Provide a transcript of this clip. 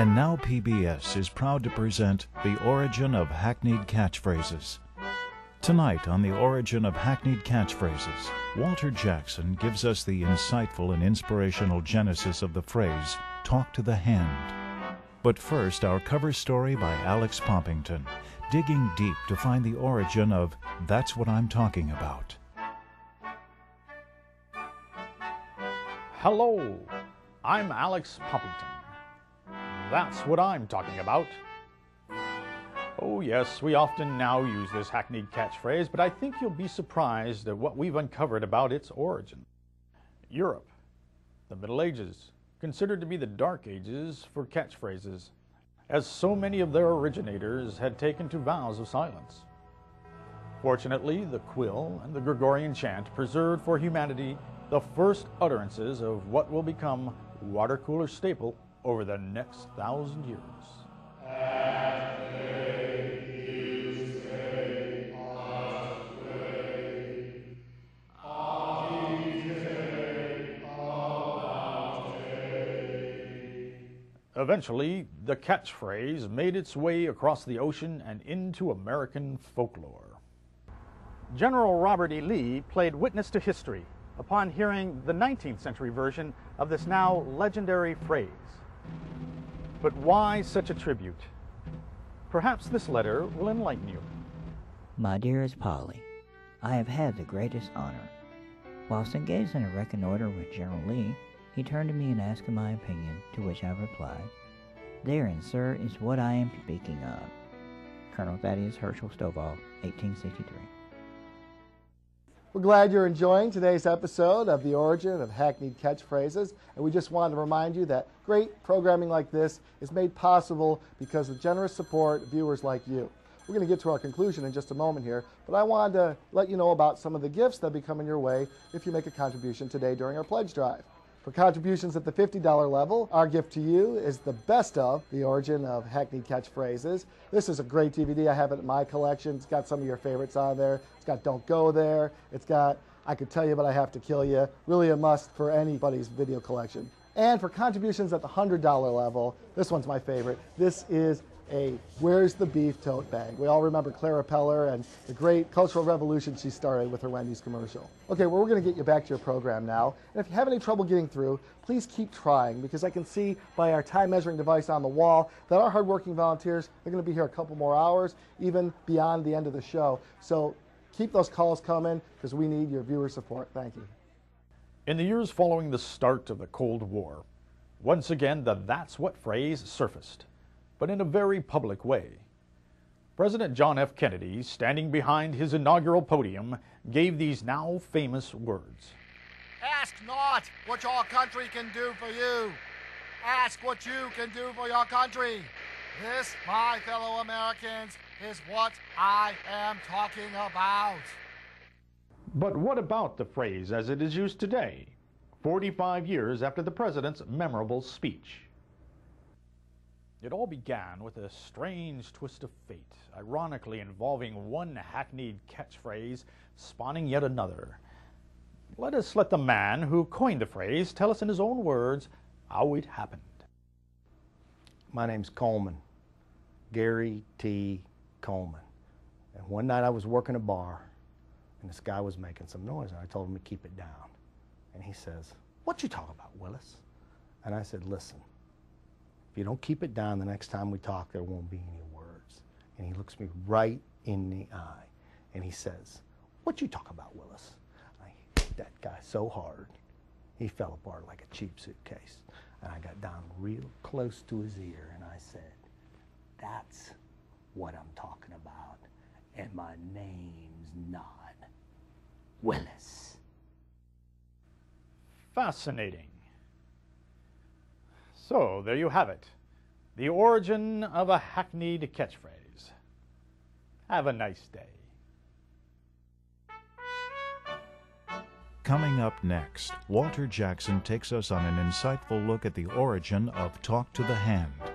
And now PBS is proud to present The Origin of Hackneyed Catchphrases. Tonight on The Origin of Hackneyed Catchphrases, Walter Jackson gives us the insightful and inspirational genesis of the phrase, "talk to the hand." But first, our cover story by Alex Poppington, digging deep to find the origin of "That's What I'm Talking About." Hello, I'm Alex Poppington. That's what I'm talking about. Oh yes, we often now use this hackneyed catchphrase, but I think you'll be surprised at what we've uncovered about its origin. Europe, the Middle Ages, considered to be the Dark Ages for catchphrases, as so many of their originators had taken to vows of silence. Fortunately, the quill and the Gregorian chant preserved for humanity the first utterances of what will become water cooler staple over the next 1,000 years. Eventually, the catchphrase made its way across the ocean and into American folklore. General Robert E. Lee played witness to history upon hearing the 19th century version of this now legendary phrase. But why such a tribute? Perhaps this letter will enlighten you. My dearest Polly, I have had the greatest honor. Whilst engaged in a reconnoiter with General Lee, he turned to me and asked my opinion, to which I replied, "Therein, sir, is what I am speaking of." Colonel Thaddeus Herschel Stovall, 1863. We're glad you're enjoying today's episode of The Origin of Hackneyed Catchphrases, and we just wanted to remind you that great programming like this is made possible because of the generous support of viewers like you. We're going to get to our conclusion in just a moment here, but I wanted to let you know about some of the gifts that will be coming your way if you make a contribution today during our pledge drive. For contributions at the $50 level, our gift to you is the best of The Origin of Hackneyed Catchphrases. This is a great DVD. I have it in my collection. It's got some of your favorites on there. It's got Don't Go There. It's got I Could Tell You But I Have to Kill You. Really a must for anybody's video collection. And for contributions at the $100 level, this one's my favorite. This is a Where's the Beef tote bag. We all remember Clara Peller and the great cultural revolution she started with her Wendy's commercial. Okay, well, we're going to get you back to your program now. And if you have any trouble getting through, please keep trying, because I can see by our time measuring device on the wall that our hardworking volunteers are going to be here a couple more hours, even beyond the end of the show. So keep those calls coming, because we need your viewer support. Thank you. In the years following the start of the Cold War, once again the "that's what" phrase surfaced, but in a very public way. President John F. Kennedy, standing behind his inaugural podium, gave these now famous words. Ask not what your country can do for you. Ask what you can do for your country. This, my fellow Americans, is what I am talking about. But what about the phrase as it is used today, 45 years after the president's memorable speech? It all began with a strange twist of fate, ironically involving one hackneyed catchphrase spawning yet another. Let the man who coined the phrase tell us in his own words how it happened. My name's Coleman, Gary T. Coleman. And one night I was working a bar, and this guy was making some noise, and I told him to keep it down. And he says, "What you talking about, Willis?" And I said, "Listen, if you don't keep it down, the next time we talk, there won't be any words." And he looks me right in the eye, and he says, "What you talking about, Willis?" I hit that guy so hard, he fell apart like a cheap suitcase. And I got down real close to his ear, and I said, "That's what I'm talking about, and my name's not Willis." Fascinating. So, there you have it. The origin of a hackneyed catchphrase. Have a nice day. Coming up next, Walter Jackson takes us on an insightful look at the origin of "talk to the hand."